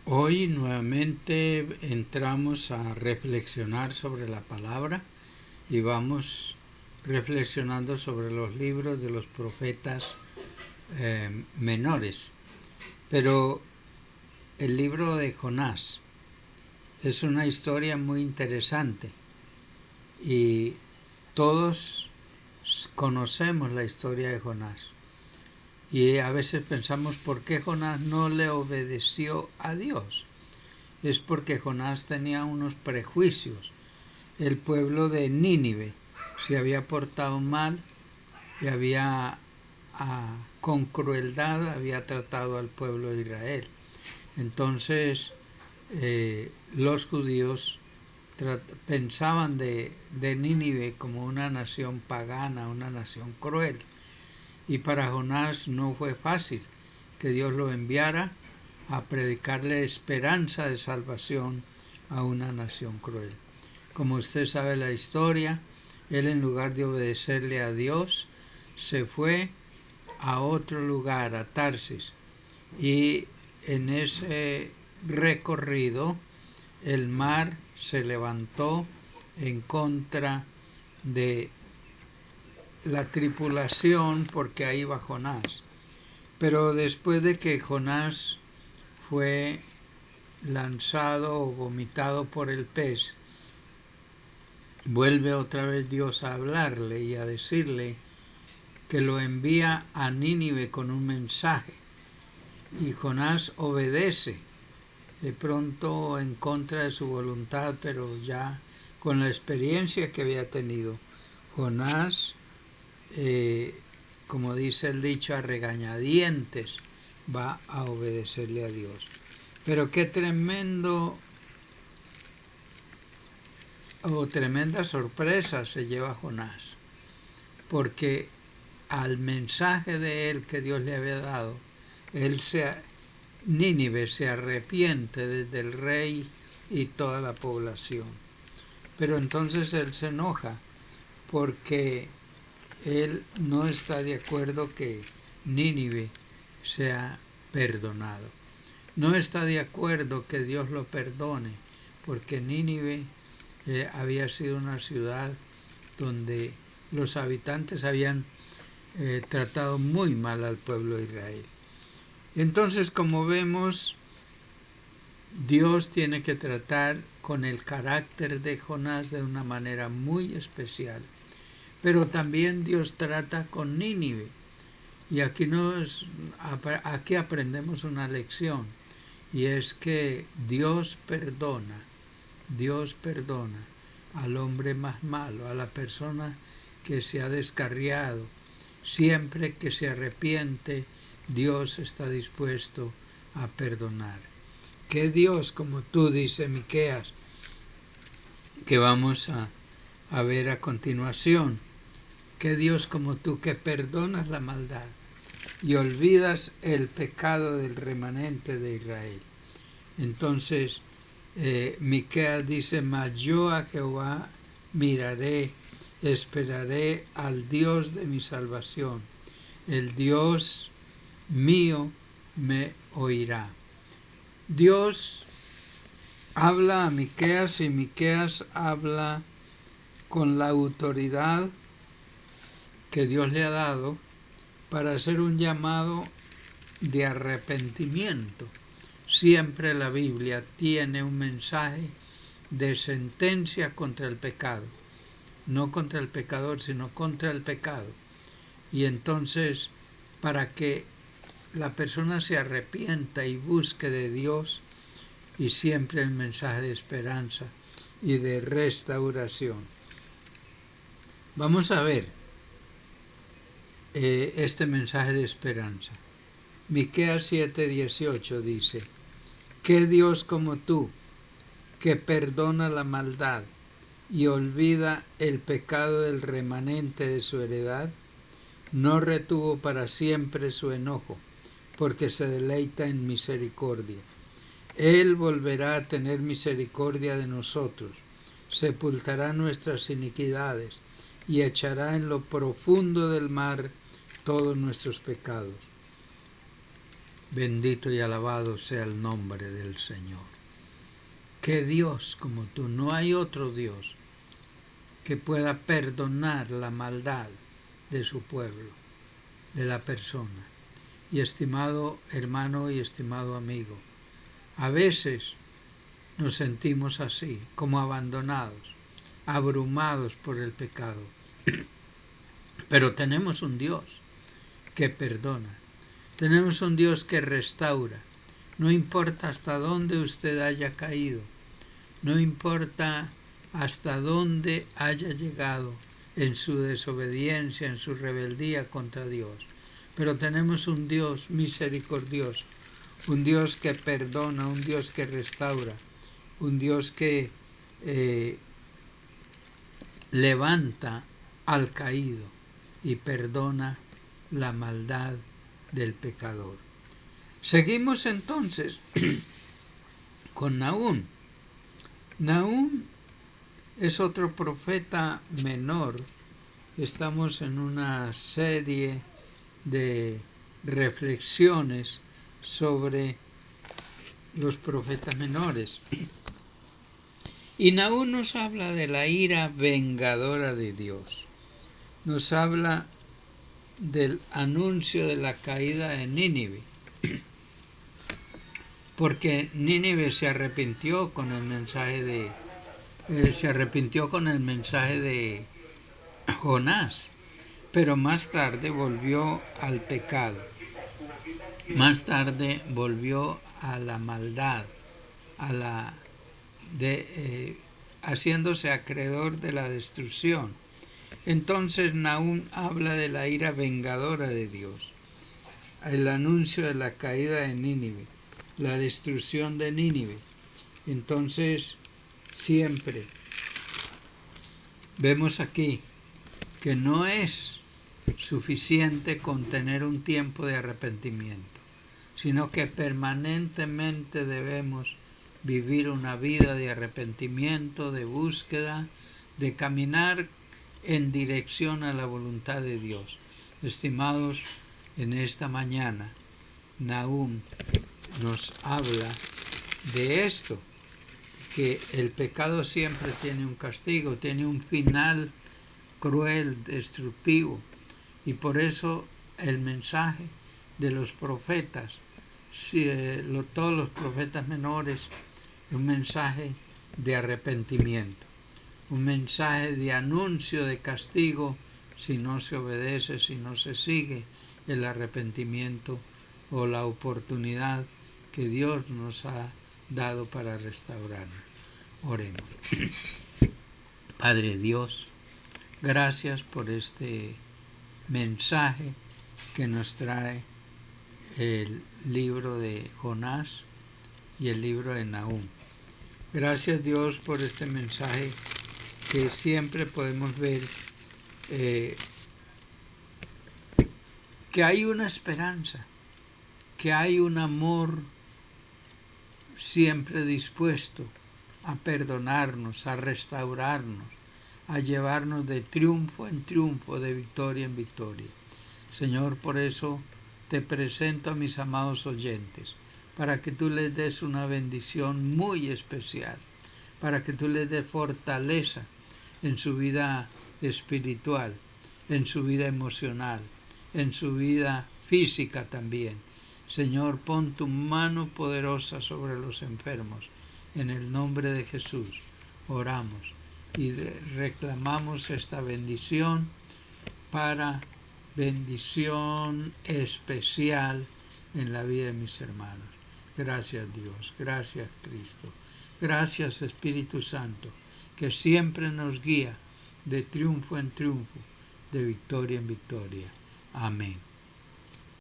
Hoy nuevamente entramos a reflexionar sobre la palabra y vamos reflexionando sobre los libros de los profetas menores. Pero el libro de Jonás es una historia muy interesante y todos conocemos la historia de Jonás. Y a veces pensamos por qué Jonás no le obedeció a Dios. Es porque Jonás tenía unos prejuicios. El pueblo de Nínive se había portado mal y con crueldad había tratado al pueblo de Israel. Entonces los judíos pensaban de Nínive como una nación pagana, una nación cruel. Y para Jonás no fue fácil que Dios lo enviara a predicarle esperanza de salvación a una nación cruel. Como usted sabe la historia, él en lugar de obedecerle a Dios, se fue a otro lugar, a Tarsis, y en ese recorrido el mar se levantó en contra de la tripulación porque ahí va Jonás. Pero después de que Jonás fue lanzado o vomitado por el pez, vuelve otra vez Dios a hablarle y a decirle que lo envía a Nínive con un mensaje. Y Jonás obedece, de pronto en contra de su voluntad, pero ya con la experiencia que había tenido. Jonás, como dice el dicho, a regañadientes va a obedecerle a Dios. Pero qué tremendo o tremenda sorpresa se lleva Jonás, porque al mensaje de él que Dios le había dado, Nínive se arrepiente desde el rey y toda la población. Pero entonces él se enoja porque él no está de acuerdo que Nínive sea perdonado. No está de acuerdo que Dios lo perdone, porque Nínive había sido una ciudad donde los habitantes habían tratado muy mal al pueblo de Israel. Entonces, como vemos, Dios tiene que tratar con el carácter de Jonás de una manera muy especial. Pero también Dios trata con Nínive. Y aquí aprendemos una lección. Y es que Dios perdona al hombre más malo, a la persona que se ha descarriado. Siempre que se arrepiente, Dios está dispuesto a perdonar. ¿Qué Dios como tú, dice Miqueas, que vamos a ver a continuación? ¿Qué Dios como tú que perdonas la maldad y olvidas el pecado del remanente de Israel? Entonces, Miqueas dice, mas yo a Jehová miraré, esperaré al Dios de mi salvación. El Dios mío me oirá. Dios habla a Miqueas y Miqueas habla con la autoridad que Dios le ha dado para hacer un llamado de arrepentimiento. Siempre la Biblia tiene un mensaje de sentencia contra el pecado, no contra el pecador, sino contra el pecado. Y entonces, para que la persona se arrepienta y busque de Dios, y siempre el mensaje de esperanza y de restauración. Vamos a ver este mensaje de esperanza. Miqueas 7:18 dice, ¿qué Dios como tú, que perdona la maldad y olvida el pecado del remanente de su heredad? No retuvo para siempre su enojo, porque se deleita en misericordia. Él volverá a tener misericordia de nosotros, sepultará nuestras iniquidades y echará en lo profundo del mar todos nuestros pecados. Bendito y alabado sea el nombre del Señor. Que Dios como tú, no hay otro Dios que pueda perdonar la maldad de su pueblo, de la persona. Y estimado hermano y estimado amigo, a veces nos sentimos así, como abandonados, abrumados por el pecado. Pero tenemos un Dios que perdona. Tenemos un Dios que restaura. No importa hasta dónde usted haya caído. No importa hasta dónde haya llegado en su desobediencia, en su rebeldía contra Dios. Pero tenemos un Dios misericordioso, un Dios que perdona, un Dios que restaura, un Dios que levanta al caído y perdona la maldad del pecador. Seguimos entonces con Nahum. Nahum es otro profeta menor. Estamos en una serie de reflexiones sobre los profetas menores. Y Nahum nos habla de la ira vengadora de Dios. Nos habla del anuncio de la caída de Nínive. Porque Nínive se arrepintió con el mensaje de Jonás, pero más tarde volvió al pecado, más tarde volvió a la maldad, haciéndose acreedor de la destrucción. Entonces Nahum habla de la ira vengadora de Dios, el anuncio de la caída de Nínive, la destrucción de Nínive. Entonces siempre vemos aquí que no es suficiente con tener un tiempo de arrepentimiento, sino que permanentemente debemos vivir una vida de arrepentimiento, de búsqueda, de caminar en dirección a la voluntad de Dios. Estimados, en esta mañana, Nahum nos habla de esto, que el pecado siempre tiene un castigo, tiene un final cruel, destructivo, y por eso el mensaje de los profetas, todos los profetas menores, un mensaje de arrepentimiento, un mensaje de anuncio de castigo si no se obedece, si no se sigue el arrepentimiento o la oportunidad que Dios nos ha dado para restaurarnos. Oremos. Padre Dios, gracias por este mensaje que nos trae el libro de Jonás y el libro de Nahum. Gracias Dios por este mensaje que siempre podemos ver que hay una esperanza, que hay un amor siempre dispuesto a perdonarnos, a restaurarnos, a llevarnos de triunfo en triunfo, de victoria en victoria. Señor, por eso te presento a mis amados oyentes, para que tú les des una bendición muy especial, para que tú les des fortaleza en su vida espiritual, en su vida emocional, en su vida física también. Señor, pon tu mano poderosa sobre los enfermos. En el nombre de Jesús oramos y reclamamos esta bendición para bendición especial en la vida de mis hermanos. Gracias Dios, gracias Cristo, gracias Espíritu Santo, que siempre nos guía de triunfo en triunfo, de victoria en victoria. Amén.